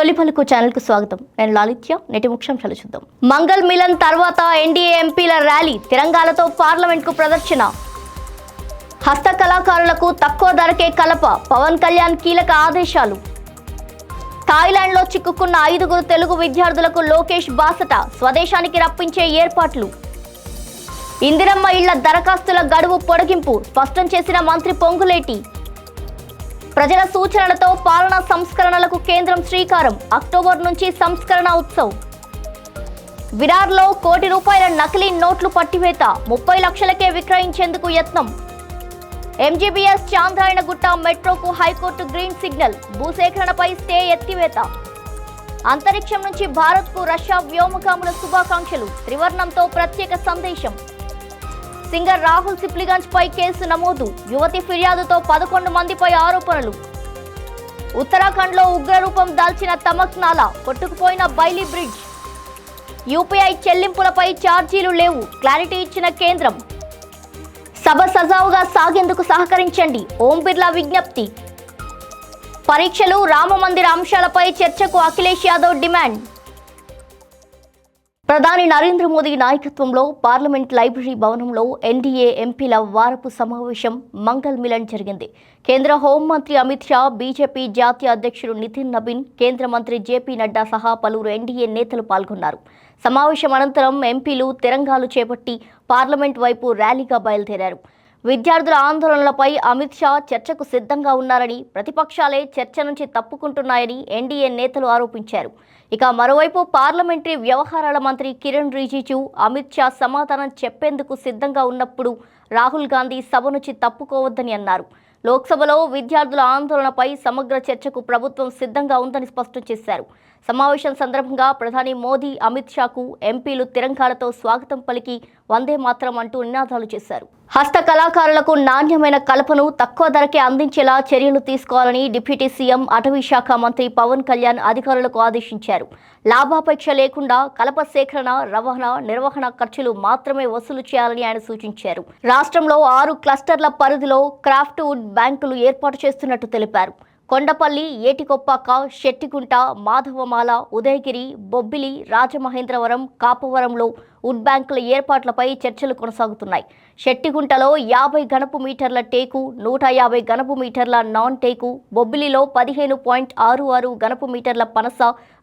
తొలి పలుకు ఛానల్ కు స్వాగతం. నేను లాలిత్య. నేటి ముఖ్యాంశాలు చూద్దాం. మంగళ్ మిలన్ తర్వాత ఎన్డీఏ ఎంపీల ర్యాలీ, తిరంగాలతో పార్లమెంట్ కు ప్రదర్శన. హస్త కళాకారులకు తక్కువ ధరకే కలప, పవన్ కళ్యాణ్ కీలక ఆదేశాలు. థాయిలాండ్ లో చిక్కుకున్న 5 తెలుగు విద్యార్థులకు లోకేష్ బాసట, స్వదేశానికి రప్పించే ఏర్పాట్లు. ఇందిరమ్మ ఇళ్ల దరఖాస్తుల గడువు పొడిగింపు స్పష్టం చేసిన మంత్రి పొంగులేటి. ప్రజల సూచనలతో పాలనా సంస్కరణలకు కేంద్రం శ్రీకారం, అక్టోబర్ నుంచి సంస్కరణ ఉత్సవ్. విరార్లో ₹1 కోటి నకిలీ నోట్లు పట్టివేత, 30 లక్షలకే విక్రయించేందుకు యత్నం. ఎంజీబీఎస్ చాంద్రాయణగుట్ట మెట్రోకు హైకోర్టు గ్రీన్ సిగ్నల్, భూసేకరణపై స్టే ఎత్తివేత. అంతరిక్షం నుంచి భారత్కు రష్యా వ్యోమగాముల శుభాకాంక్షలు, త్రివర్ణంతో ప్రత్యేక సందేశం. సింగర్ రాహుల్ సిప్లిగంజ్ పై కేసు నమోదు, యువతి ఫిర్యాదుతో 11 మందిపై ఆరోపణలు. ఉత్తరాఖండ్లో ఉగ్రరూపం దాల్చిన తమక్నాలా, కొట్టుకుపోయిన బైలీ బ్రిడ్జ్. యూపీఐ చెల్లింపులపై ఛార్జీలు లేవు, క్లారిటీ ఇచ్చిన కేంద్రం. సభ సజావుగా సాగేందుకు సహకరించండి, ఓం బిర్లా విజ్ఞప్తి. పరీక్షలు, రామమందిర అంశాలపై చర్చకు అఖిలేష్ యాదవ్ డిమాండ్. ప్రధాని నరేంద్ర మోదీ నాయకత్వంలో పార్లమెంట్ లైబ్రరీ భవనంలో ఎన్డీఏ ఎంపీల వారపు సమావేశం మంగళ్ మిలన్ జరిగింది. కేంద్ర హోంమంత్రి అమిత్ షా, బీజేపీ జాతీయ అధ్యక్షుడు నితిన్ నబీన్, కేంద్ర మంత్రి జేపీ నడ్డా సహా పలువురు ఎన్డీఏ నేతలు పాల్గొన్నారు. సమావేశం అనంతరం ఎంపీలు తిరంగాలు చేపట్టి పార్లమెంట్ వైపు ర్యాలీగా బయలుదేరారు. విద్యార్థుల ఆందోళనలపై అమిత్ షా చర్చకు సిద్ధంగా ఉన్నారని, ప్రతిపక్షాలే చర్చ నుంచి తప్పుకుంటున్నాయని ఎన్డీఏ నేతలు ఆరోపించారు. ఇక మరోవైపు పార్లమెంటరీ వ్యవహారాల మంత్రి కిరణ్ రిజిజు అమిత్ షా సమాధానం చెప్పేందుకు సిద్ధంగా ఉన్నప్పుడు రాహుల్ గాంధీ సభ నుంచి తప్పుకోవద్దని అన్నారు. లోక్సభలో విద్యార్థుల ఆందోళనపై సమగ్ర చర్చకు ప్రభుత్వం సిద్ధంగా ఉందని స్పష్టం చేశారు. సమావేశం సందర్భంగా ప్రధాని మోదీ అమిత్ షాకు ఎంపీలు తిరంగాలతో స్వాగతం పలికి వందే మాత్రం అంటూ నినాదాలు చేశారు. హస్త కళాకారులకు నాణ్యమైన కలపను తక్కువ ధరకే అందించేలా చర్యలు తీసుకోవాలని డిప్యూటీ సీఎం అటవీ శాఖ మంత్రి పవన్ కళ్యాణ్ అధికారులకు ఆదేశించారు. లాభాపేక్ష లేకుండా కలప సేకరణ, రవాణా, నిర్వహణ ఖర్చులు మాత్రమే వసూలు చేయాలని ఆయన సూచించారు. రాష్ట్రంలో 6 క్లస్టర్ల పరిధిలో క్రాఫ్ట్ వుడ్ బ్యాంకులు ఏర్పాటు చేస్తున్నట్టు తెలిపారు. కొండపల్లి, ఏటికొప్పాక, శెట్టిగుంట, మాధవమాల, ఉదయగిరి, బొబ్బిలి, రాజమహేంద్రవరం, కాపవరంలో వుడ్ బ్యాంకుల ఏర్పాట్లపై చర్చలు కొనసాగుతున్నాయి. శెట్టిగుంటలో 50 ఘనపు మీటర్ల టేకు, 150 ఘనపు మీటర్ల నాన్ టేకు, బొబ్బిలిలో 15.66 ఘనపు మీటర్ల పనస,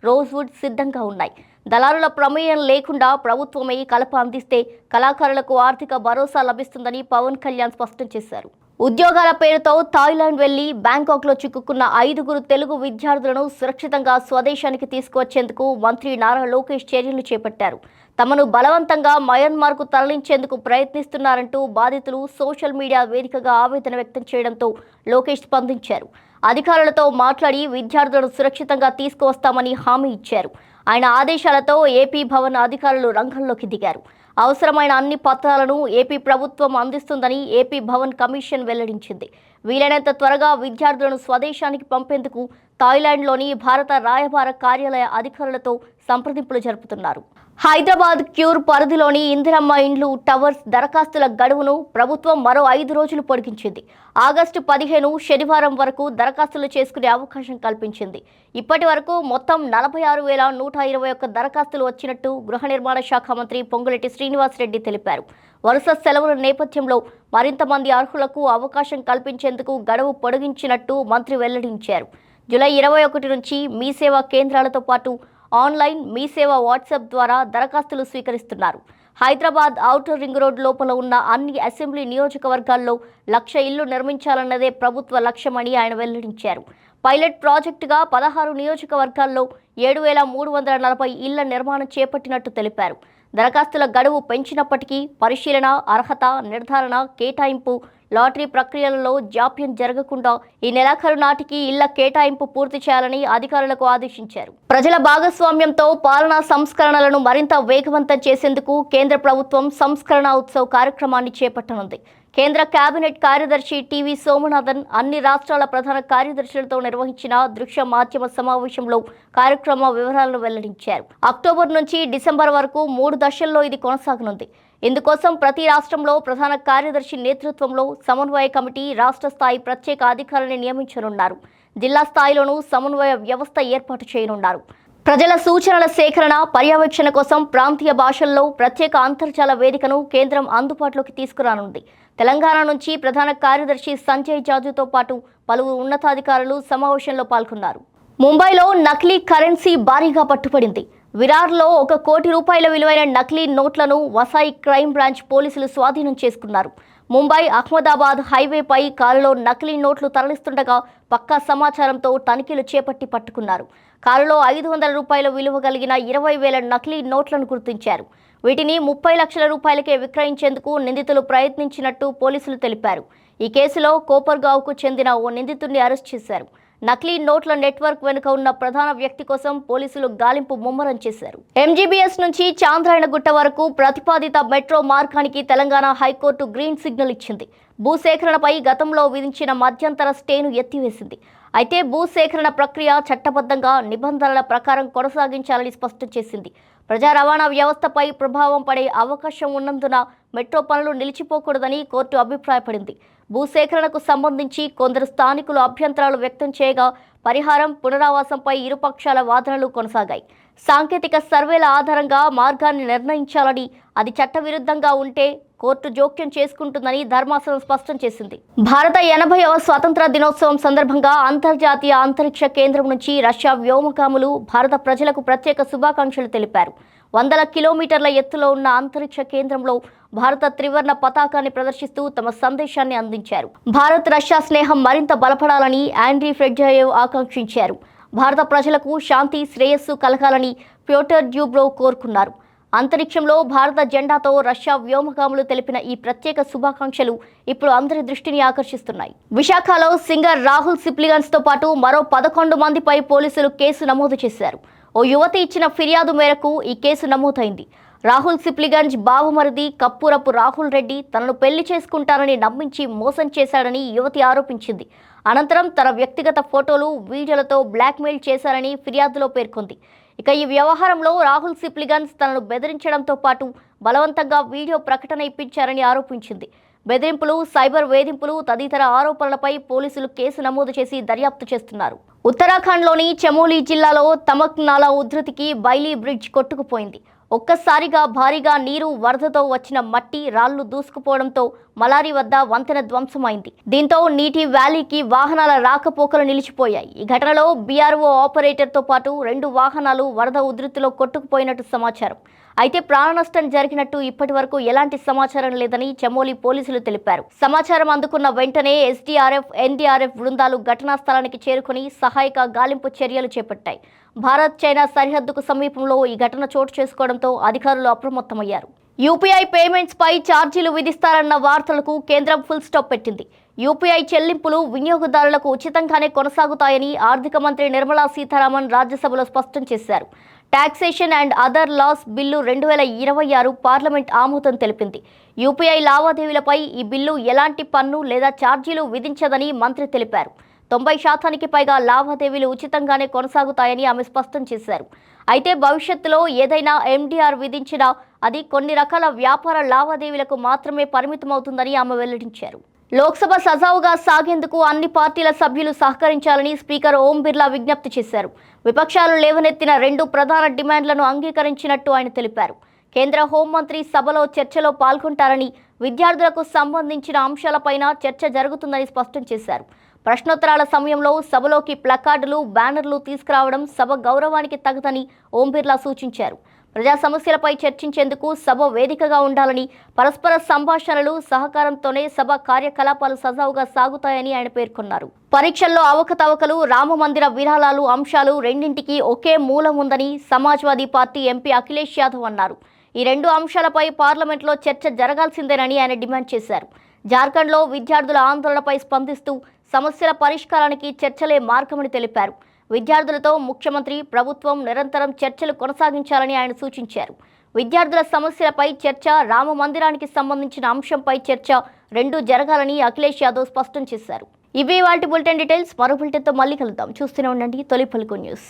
రోజ్వుడ్ సిద్ధంగా ఉన్నాయి. దళారుల ప్రమేయం లేకుండా ప్రభుత్వమే కలప అందిస్తే కళాకారులకు ఆర్థిక భరోసా లభిస్తుందని పవన్ కళ్యాణ్ స్పష్టం చేశారు. ఉద్యోగాల పేరుతో థాయిలాండ్ వెళ్లి బ్యాంకాక్లో చిక్కుకున్న 5 తెలుగు విద్యార్థులను సురక్షితంగా స్వదేశానికి తీసుకువచ్చేందుకు మంత్రి నారా లోకేష్ చర్యలు చేపట్టారు. తమను బలవంతంగా మయన్మార్కు తరలించేందుకు ప్రయత్నిస్తున్నారంటూ బాధితులు సోషల్ మీడియా వేదికగా ఆవేదన వ్యక్తం చేయడంతో లోకేష్ స్పందించారు. అధికారులతో మాట్లాడి విద్యార్థులను సురక్షితంగా తీసుకువస్తామని హామీ ఇచ్చారు. ఆయన ఆదేశాలతో ఏపీ భవన్ అధికారులు రంగంలోకి దిగారు. అవసరమైన అన్ని పత్రాలను ఏపీ ప్రభుత్వం అందిస్తుందని ఏపీ భవన్ కమిషన్ వెల్లడించింది. వీలైనంత త్వరగా విద్యార్థులను స్వదేశానికి పంపేందుకు థాయిలాండ్లోని భారత రాయబార కార్యాలయ అధికారులతో సంప్రదింపులు జరుపుతున్నారు. హైదరాబాద్ క్యూర్ పరిధిలోని ఇందిరమ్మ ఇండ్లు టవర్స్ దరఖాస్తుల గడువును ప్రభుత్వం మరో 5 రోజులు పొడిగించింది. ఆగస్టు 15 శనివారం వరకు దరఖాస్తులు చేసుకునే అవకాశం కల్పించింది. ఇప్పటి వరకు మొత్తం 46,121 దరఖాస్తులు వచ్చినట్టు గృహ నిర్మాణ శాఖ మంత్రి పొంగులేటి శ్రీనివాసరెడ్డి తెలిపారు. వరుస సెలవుల నేపథ్యంలో మరింత మంది అర్హులకు అవకాశం కల్పించేందుకు గడువు పొడిగించినట్టు మంత్రి వెల్లడించారు. జూలై 21 నుంచి మీ సేవా కేంద్రాలతో పాటు ఆన్లైన్, మీ సేవ వాట్సాప్ ద్వారా దరఖాస్తులు స్వీకరిస్తున్నారు. హైదరాబాద్ ఔటర్ రింగ్ రోడ్ లోపల ఉన్న అన్ని అసెంబ్లీ నియోజకవర్గాల్లో 1,00,000 ఇళ్లు నిర్మించాలన్నదే ప్రభుత్వ లక్ష్యమని ఆయన వెల్లడించారు. పైలట్ ప్రాజెక్టుగా 16 నియోజకవర్గాల్లో 7,340 ఇళ్ల నిర్మాణం చేపట్టినట్టు తెలిపారు. దరఖాస్తుల గడువు పెంచినప్పటికీ పరిశీలన, అర్హత నిర్ధారణ, కేటాయింపు, లాటరీ ప్రక్రియలలో జాప్యం జరగకుండా ఈ నెలాఖరు నాటికి ఇళ్ల కేటాయింపు పూర్తి చేయాలని అధికారులకు ఆదేశించారు. ప్రజల భాగస్వామ్యంతో పాలనా సంస్కరణలను మరింత వేగవంతం చేసేందుకు కేంద్ర ప్రభుత్వం సంస్కరణ ఉత్సవ్ కార్యక్రమాన్ని చేపట్టనుంది. కేంద్ర కేబినెట్ కార్యదర్శి టీవీ సోమనాథన్ అన్ని రాష్ట్రాల ప్రధాన కార్యదర్శులతో నిర్వహించిన దృశ్య మాధ్యమ సమావేశంలో కార్యక్రమ వివరాలను వెల్లడించారు. అక్టోబర్ నుంచి డిసెంబర్ వరకు 3 దశల్లో ఇది కొనసాగనుంది. ఇందుకోసం ప్రతి రాష్ట్రంలో ప్రధాన కార్యదర్శి నేతృత్వంలో సమన్వయ కమిటీ, రాష్ట్ర స్థాయి ప్రత్యేక అధికారులను నియమించనున్నారు. జిల్లా స్థాయిలోనూ సమన్వయ వ్యవస్థ ఏర్పాటు చేయనున్నారు. ప్రజల సూచనల సేకరణ, పర్యవేక్షణ కోసం ప్రాంతీయ భాషల్లో ప్రత్యేక అంతర్జాల వేదికను కేంద్రం అందుబాటులోకి తీసుకురానుంది. తెలంగాణ నుంచి ప్రధాన కార్యదర్శి సంజయ్ జాజుతో పాటు పలువురు ఉన్నతాధికారులు సమావేశంలో పాల్గొన్నారు. ముంబైలో నకిలీ కరెన్సీ భారీగా పట్టుబడింది. విరార్లో 1 కోటి రూపాయల విలువైన నకిలీ నోట్లను వసాయి క్రైమ్ బ్రాంచ్ పోలీసులు స్వాధీనం చేసుకున్నారు. ముంబై అహ్మదాబాద్ హైవేపై కారులో నకిలీ నోట్లు తరలిస్తుండగా పక్కా సమాచారంతో తనిఖీలు చేపట్టి పట్టుకున్నారు. కారులో 500 రూపాయల విలువ కలిగిన 20,000 నకిలీ నోట్లను గుర్తించారు. వీటిని 30 లక్షల రూపాయలకే విక్రయించేందుకు నిందితులు ప్రయత్నించినట్టు పోలీసులు తెలిపారు. ఈ కేసులో కోపర్గావ్కు చెందిన ఓ నిందితుడిని అరెస్ట్ చేశారు. నకిలీ నోట్ల నెట్వర్క్ వెనుక ఉన్న ప్రధాన వ్యక్తి కోసం పోలీసులు గాలింపు ముమ్మరం చేశారు. ఎంజీబీఎస్ నుంచి చాంద్రాయణగుట్ట వరకు ప్రతిపాదిత మెట్రో మార్గానికి తెలంగాణ హైకోర్టు గ్రీన్ సిగ్నల్ ఇచ్చింది. భూసేకరణపై గతంలో విధించిన మధ్యంతర స్టేను ఎత్తివేసింది. అయితే భూసేకరణ ప్రక్రియ చట్టబద్ధంగా నిబంధనల ప్రకారం కొనసాగించాలని స్పష్టం చేసింది. ప్రజా రవాణా వ్యవస్థపై ప్రభావం పడే అవకాశం ఉన్నందున మెట్రో పనులు నిలిచిపోకూడదని కోర్టు అభిప్రాయపడింది. భూసేకరణకు సంబంధించి కొందరు స్థానికులు అభ్యంతరాలు వ్యక్తం చేయగా పరిహారం, పునరావాసంపై ఇరుపక్షాల వాదనలు కొనసాగాయి. సాంకేతిక సర్వేల ఆధారంగా మార్గాన్ని నిర్ణయించాలని, అది చట్టవిరుద్ధంగా ఉంటే కోర్టు జోక్యం చేసుకుంటుందని ధర్మాసనం స్పష్టం చేసింది. భారత 80వ స్వాతంత్ర దినోత్సవం సందర్భంగా అంతర్జాతీయ అంతరిక్ష కేంద్రం నుంచి రష్యా వ్యోమగాములు భారత ప్రజలకు ప్రత్యేక శుభాకాంక్షలు తెలిపారు. 100 కిలోమీటర్ల ఎత్తులో ఉన్న అంతరిక్ష కేంద్రంలో భారత త్రివర్ణ పతాకాన్ని ప్రదర్శిస్తూ తమ సందేశాన్ని అందించారు. భారత్ రష్యా స్నేహం మరింత బలపడాలని ఆండ్రీ ఫ్రెడ్జాయేవ్ ఆకాంక్షించారు. భారత ప్రజలకు శాంతి, శ్రేయస్సు కలగాలని ప్యోటర్ డ్యూబ్రోవ్ కోరుకున్నారు. అంతరిక్షంలో భారత జెండాతో రష్యా వ్యోమగాములు తెలిపిన ఈ ప్రత్యేక శుభాకాంక్షలు ఇప్పుడు అందరి దృష్టిని ఆకర్షిస్తున్నాయి. విశాఖలో సింగర్ రాహుల్ సిప్లిగన్స్తో పాటు మరో 11 మందిపై పోలీసులు కేసు నమోదు చేశారు. ఓ యువతి ఇచ్చిన ఫిర్యాదు మేరకు ఈ కేసు నమోదైంది. రాహుల్ సిప్లిగంజ్ బావమరిది కప్పూరపు రాహుల్ రెడ్డి తనను పెళ్లి చేసుకుంటానని నమ్మించి మోసం చేశాడని యువతి ఆరోపించింది. అనంతరం తన వ్యక్తిగత ఫోటోలు, వీడియోలతో బ్లాక్మెయిల్ చేశారని ఫిర్యాదులో పేర్కొంది. ఇక ఈ వ్యవహారంలో రాహుల్ సిప్లిగన్స్ తనను బెదిరించడంతో పాటు బలవంతంగా వీడియో ప్రకటన ఇప్పించారని ఆరోపించింది. బెదిరింపులు, సైబర్ వేధింపులు తదితర ఆరోపణలపై పోలీసులు కేసు నమోదు చేసి దర్యాప్తు చేస్తున్నారు. ఉత్తరాఖండ్లోని చమోలీ జిల్లాలో తమక్ నాలా ఉధృతికి బైలీ బ్రిడ్జ్ కొట్టుకుపోయింది. ఒక్కసారిగా భారీగా నీరు, వరదతో వచ్చిన మట్టి, రాళ్లు దూసుకుపోవడంతో మలారి వద్ద వంతెన ధ్వంసమైంది. దీంతో నీటి వ్యాలీకి వాహనాల రాకపోకలు నిలిచిపోయాయి. ఈ ఘటనలో బీఆర్ఓ ఆపరేటర్తో పాటు 2 వాహనాలు వరద ఉధృతిలో కొట్టుకుపోయినట్టు సమాచారం. అయితే ప్రాణ నష్టం జరిగినట్టు ఇప్పటి వరకు ఎలాంటి సమాచారం లేదని చమోలీ పోలీసులు తెలిపారు. సమాచారం అందుకున్న వెంటనే ఎస్డీఆర్ఎఫ్, ఎన్డీఆర్ఎఫ్ బృందాలు ఘటనా స్థలానికి చేరుకుని సహాయక గాలింపు చర్యలు చేపట్టాయి. భారత్, చైనా సరిహద్దుకు సమీపంలో ఈ ఘటన చోటు చేసుకోవడంతో అధికారులు అప్రమత్తమయ్యారు. యూపీఐ పేమెంట్స్ పై ఛార్జీలు విధిస్తారన్న వార్తలకు కేంద్రం ఫుల్ స్టాప్ పెట్టింది. యూపీఐ చెల్లింపులు వినియోగదారులకు ఉచితంగానే కొనసాగుతాయని ఆర్థిక మంత్రి నిర్మలా సీతారామన్ రాజ్యసభలో స్పష్టం చేశారు. Taxation and other loss bill 2026 parliament ఆమోదం తెలిపింది. యూపీఐ లావాదేవీలపై ఈ బిల్లు ఎలాంటి పన్ను లేదా ఛార్జీలు విధించదని మంత్రి తెలిపారు. 90% పైగా లావాదేవీలు ఉచితంగానే కొనసాగుతాయని ఆమె స్పష్టం చేశారు. అయితే భవిష్యత్తులో ఏదైనా ఎండీఆర్ విధించినా అది కొన్ని రకాల వ్యాపార లావాదేవీలకు మాత్రమే పరిమితమవుతుందని ఆమె వెల్లడించారు. లోక్సభ సజావుగా సాగేందుకు అన్ని పార్టీల సభ్యులు సహకరించాలని స్పీకర్ ఓం బిర్లా విజ్ఞప్తి చేశారు. విపక్షాలు లేవనెత్తిన 2 ప్రధాన డిమాండ్లను అంగీకరించినట్టు ఆయన తెలిపారు. కేంద్ర హోంమంత్రి సభలో చర్చలో పాల్గొంటారని, విద్యార్థులకు సంబంధించిన అంశాలపైన చర్చ జరుగుతుందని స్పష్టం చేశారు. ప్రశ్నోత్తరాల సమయంలో సభలోకి ప్లకార్డులు, బ్యానర్లు తీసుకురావడం సభ గౌరవానికి తగదని ఓం బిర్లా సూచించారు. ప్రజా సమస్యలపై చర్చించేందుకు సభ వేదికగా ఉండాలని, పరస్పర సంభాషణలు, సహకారంతోనే సభ కార్యకలాపాలు సజావుగా సాగుతాయని ఆయన పేర్కొన్నారు. పరీక్షల్లో అవకతవకలు, రామమందిర విరాళాలు అంశాలు రెండింటికి ఒకే మూలం ఉందని సమాజ్వాదీ పార్టీ ఎంపీ అఖిలేష్ యాదవ్ అన్నారు. ఈ 2 అంశాలపై పార్లమెంట్లో చర్చ జరగాల్సిందేనని ఆయన డిమాండ్ చేశారు. జార్ఖండ్లో విద్యార్థుల ఆందోళనపై స్పందిస్తూ సమస్యల పరిష్కారానికి చర్చలే మార్గమని తెలిపారు. విద్యార్థులతో ముఖ్యమంత్రి, ప్రభుత్వం నిరంతరం చర్చలు కొనసాగించాలని ఆయన సూచించారు. విద్యార్థుల సమస్యలపై చర్చ, రామ మందిరానికి సంబంధించిన అంశంపై చర్చ 2 జరగాలని అఖిలేష్ యాదవ్ స్పష్టం చేశారు. ఇవి వాటి బులెటిన్ డీటెయిల్స్. మరో బులెటిన్తో మళ్ళీ కలుద్దాం. చూస్తూనే ఉండండి తొలి పలుకు న్యూస్.